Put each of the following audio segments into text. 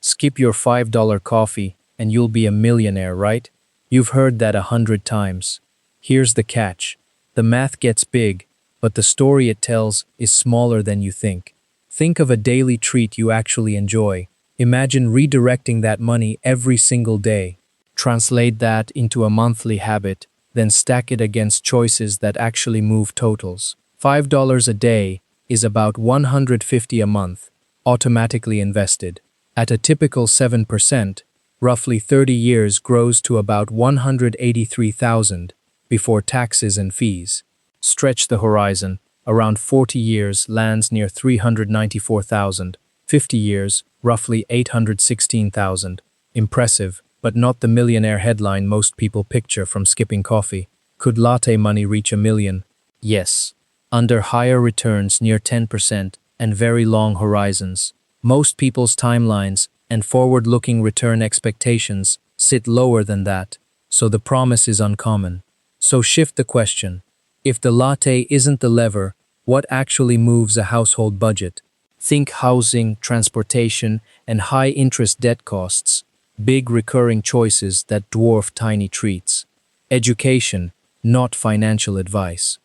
Skip your $5 coffee and you'll be a millionaire, right? You've heard that 100 times. Here's the catch. The math gets big, but the story it tells is smaller than you think. Think of a daily treat you actually enjoy. Imagine redirecting that money every single day. Translate that into a monthly habit, then stack it against choices that actually move totals. $5 a day is about $150 a month, automatically invested. At a typical 7%, roughly 30 years grows to about $183,000 before taxes and fees. Stretch the horizon, around 40 years lands near $394,000, 50 years, roughly $816,000. Impressive, but not the millionaire headline most people picture from skipping coffee. Could latte money reach $1 million? Yes. Under higher returns near 10% and very long horizons. Most people's timelines and forward-looking return expectations sit lower than that, so the promise is uncommon. So shift the question. If the latte isn't the lever, what actually moves a household budget? Think housing, transportation, and high-interest debt costs, big recurring choices that dwarf tiny treats. Education, not financial advice.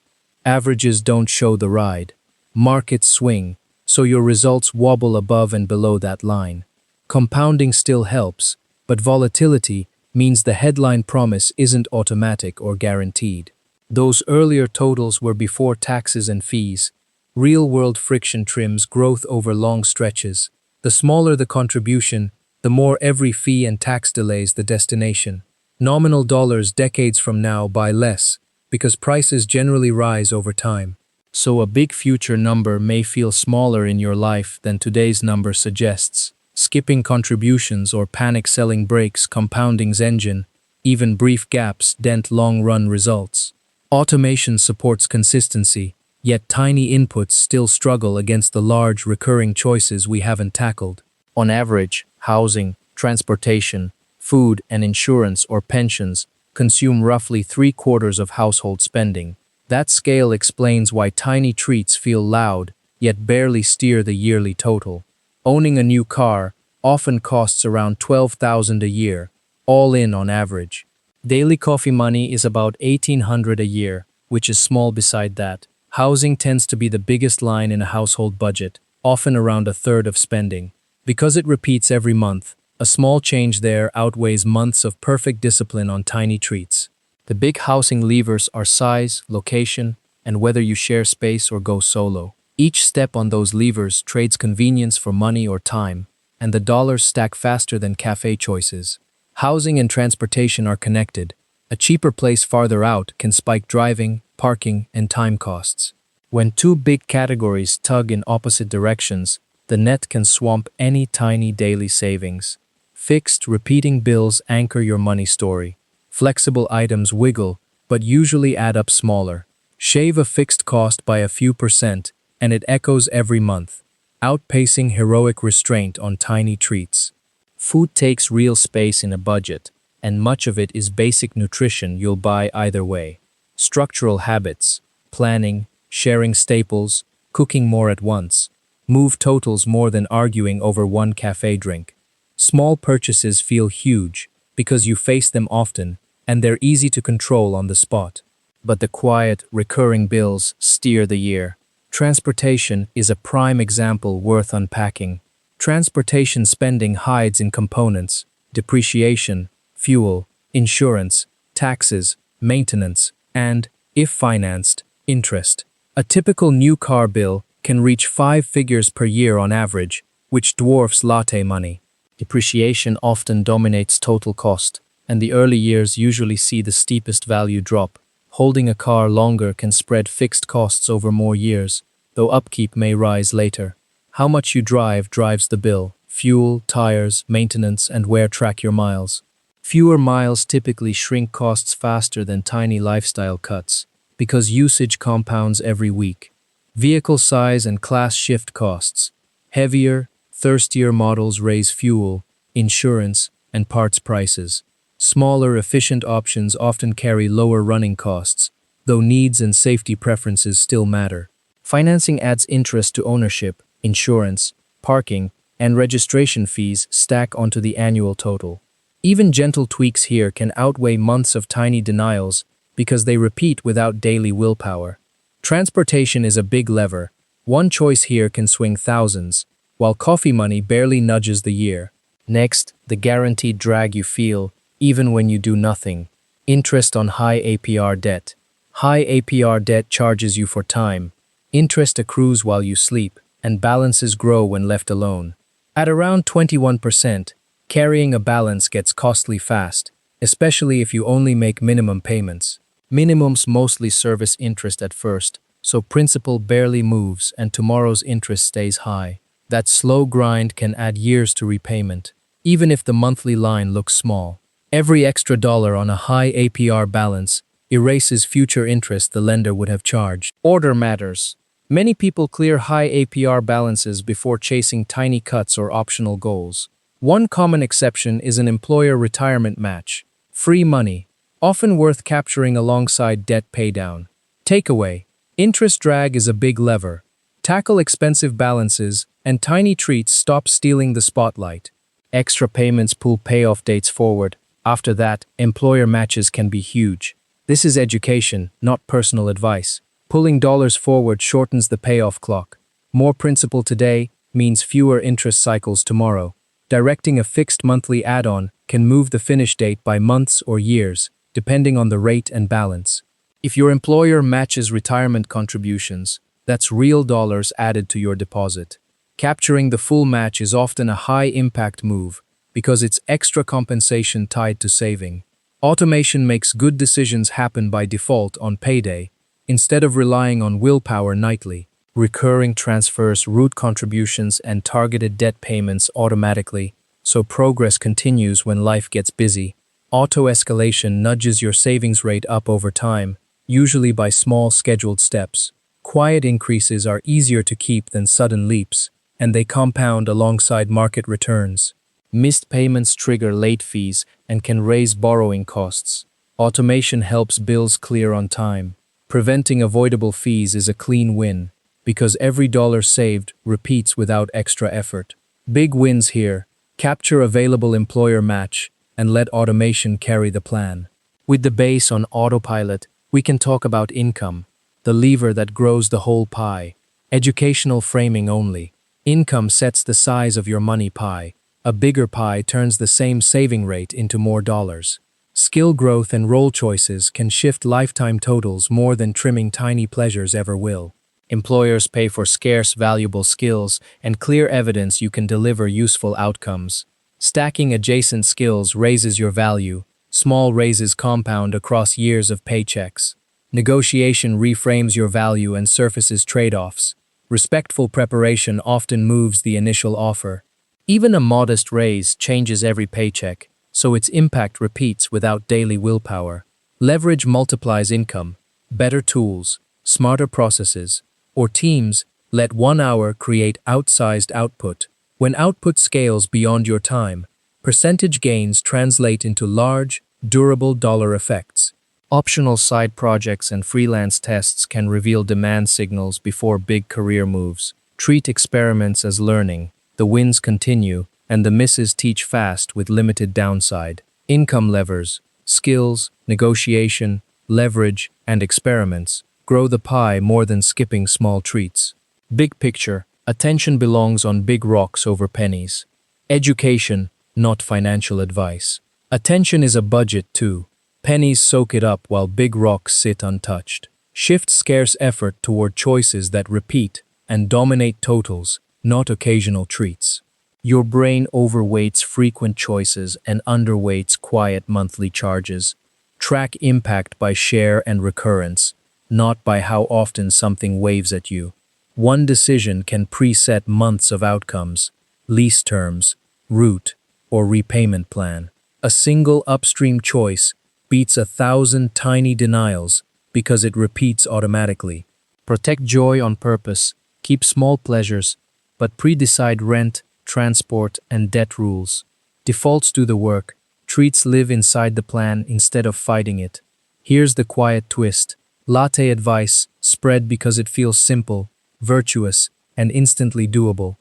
Averages don't show the ride. Markets swing, so your results wobble above and below that line. Compounding still helps, but volatility means the headline promise isn't automatic or guaranteed. Those earlier totals were before taxes and fees. Real-world friction trims growth over long stretches. The smaller the contribution, the more every fee and tax delays the destination. Nominal dollars decades from now buy less, because prices generally rise over time. So a big future number may feel smaller in your life than today's number suggests. Skipping contributions or panic selling breaks compounding's engine. Even brief gaps dent long-run results. Automation supports consistency, yet tiny inputs still struggle against the large recurring choices we haven't tackled. On average, housing, transportation, food and insurance or pensions consume roughly 3/4 of household spending. That scale explains why tiny treats feel loud, yet barely steer the yearly total. Owning a new car often costs around $12,000 a year, all in on average. Daily coffee money is about $1,800 a year, which is small beside that. Housing tends to be the biggest line in a household budget, often around 1/3 of spending. Because it repeats every month, a small change there outweighs months of perfect discipline on tiny treats. The big housing levers are size, location, and whether you share space or go solo. Each step on those levers trades convenience for money or time, and the dollars stack faster than cafe choices. Housing and transportation are connected. A cheaper place farther out can spike driving, parking, and time costs. When two big categories tug in opposite directions, the net can swamp any tiny daily savings. Fixed, repeating bills anchor your money story. Flexible items wiggle, but usually add up smaller. Shave a fixed cost by a few percent, and it echoes every month, outpacing heroic restraint on tiny treats. Food takes real space in a budget, and much of it is basic nutrition you'll buy either way. Structural habits, planning, sharing staples, cooking more at once, move totals more than arguing over one cafe drink. Small purchases feel huge because you face them often and they're easy to control on the spot. But the quiet, recurring bills steer the year. Transportation is a prime example worth unpacking. Transportation spending hides in components, depreciation, fuel, insurance, taxes, maintenance, and, if financed, interest. A typical new car bill can reach 5 figures per year on average, which dwarfs latte money. Depreciation often dominates total cost, and the early years usually see the steepest value drop. Holding a car longer can spread fixed costs over more years, though upkeep may rise later. How much you drive drives the bill. Fuel, tires, maintenance, and wear track your miles. Fewer miles typically shrink costs faster than tiny lifestyle cuts, because usage compounds every week. Vehicle size and class shift costs. Heavier, thirstier models raise fuel, insurance, and parts prices. Smaller, efficient options often carry lower running costs, though needs and safety preferences still matter. Financing adds interest to ownership, insurance, parking, and registration fees stack onto the annual total. Even gentle tweaks here can outweigh months of tiny denials because they repeat without daily willpower. Transportation is a big lever. One choice here can swing thousands, while coffee money barely nudges the year. Next, the guaranteed drag you feel, even when you do nothing. Interest on high APR debt. High APR debt charges you for time. Interest accrues while you sleep, and balances grow when left alone. At around 21%, carrying a balance gets costly fast, especially if you only make minimum payments. Minimums mostly service interest at first, so principal barely moves and tomorrow's interest stays high. That slow grind can add years to repayment, even if the monthly line looks small. Every extra dollar on a high APR balance erases future interest the lender would have charged. Order matters. Many people clear high APR balances before chasing tiny cuts or optional goals. One common exception is an employer retirement match. Free money, often worth capturing alongside debt paydown. Takeaway: interest drag is a big lever. Tackle expensive balances, and tiny treats stop stealing the spotlight. Extra payments pull payoff dates forward. After that, employer matches can be huge. This is education, not personal advice. Pulling dollars forward shortens the payoff clock. More principal today means fewer interest cycles tomorrow. Directing a fixed monthly add-on can move the finish date by months or years, depending on the rate and balance. If your employer matches retirement contributions, that's real dollars added to your deposit. Capturing the full match is often a high-impact move because it's extra compensation tied to saving. Automation makes good decisions happen by default on payday, instead of relying on willpower nightly. Recurring transfers route contributions and targeted debt payments automatically, so progress continues when life gets busy. Auto-escalation nudges your savings rate up over time, usually by small scheduled steps. Quiet increases are easier to keep than sudden leaps, and they compound alongside market returns. Missed payments trigger late fees and can raise borrowing costs. Automation helps bills clear on time. Preventing avoidable fees is a clean win, because every dollar saved repeats without extra effort. Big wins here: capture available employer match and let automation carry the plan. With the base on autopilot, we can talk about income, the lever that grows the whole pie. Educational framing only. Income sets the size of your money pie. A bigger pie turns the same saving rate into more dollars. Skill growth and role choices can shift lifetime totals more than trimming tiny pleasures ever will. Employers pay for scarce, valuable skills and clear evidence you can deliver useful outcomes. Stacking adjacent skills raises your value. Small raises compound across years of paychecks. Negotiation reframes your value and surfaces trade-offs. Respectful preparation often moves the initial offer. Even a modest raise changes every paycheck, so its impact repeats without daily willpower. Leverage multiplies income. Better tools, smarter processes, or teams let 1 hour create outsized output. When output scales beyond your time, percentage gains translate into large, durable dollar effects. Optional side projects and freelance tests can reveal demand signals before big career moves. Treat experiments as learning. The wins continue, and the misses teach fast with limited downside. Income levers, skills, negotiation, leverage, and experiments grow the pie more than skipping small treats. Big picture, attention belongs on big rocks over pennies. Education, not financial advice. Attention is a budget too. Pennies soak it up while big rocks sit untouched. Shift scarce effort toward choices that repeat and dominate totals, not occasional treats. Your brain overweights frequent choices and underweights quiet monthly charges. Track impact by share and recurrence, not by how often something waves at you. One decision can preset months of outcomes, lease terms, route, or repayment plan. A single upstream choice beats 1,000 tiny denials because it repeats automatically. Protect joy on purpose, keep small pleasures, but pre-decide rent, transport, and debt rules. Defaults do the work. Treats live inside the plan instead of fighting it. Here's the quiet twist. Latte advice, spread because it feels simple, virtuous, and instantly doable.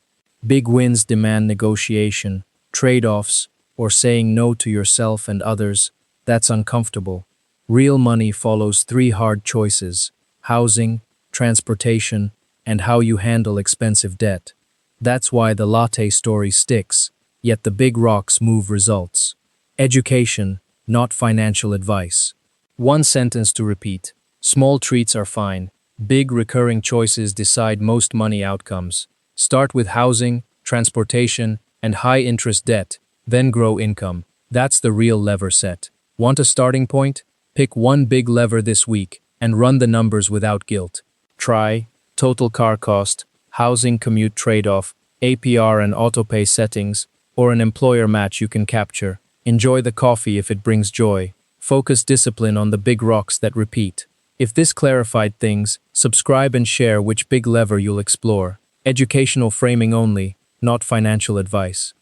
Big wins demand negotiation, trade-offs, or saying no to yourself and others. That's uncomfortable. Real money follows three hard choices: housing, transportation, and how you handle expensive debt. That's why the latte story sticks, yet the big rocks move results. Education, not financial advice. One sentence to repeat. Small treats are fine. Big recurring choices decide most money outcomes. Start with housing, transportation, and high-interest debt, then grow income. That's the real lever set. Want a starting point? Pick one big lever this week and run the numbers without guilt. Try total car cost, housing commute trade-off, APR and autopay settings, or an employer match you can capture. Enjoy the coffee if it brings joy. Focus discipline on the big rocks that repeat. If this clarified things, subscribe and share which big lever you'll explore. Educational framing only, not financial advice.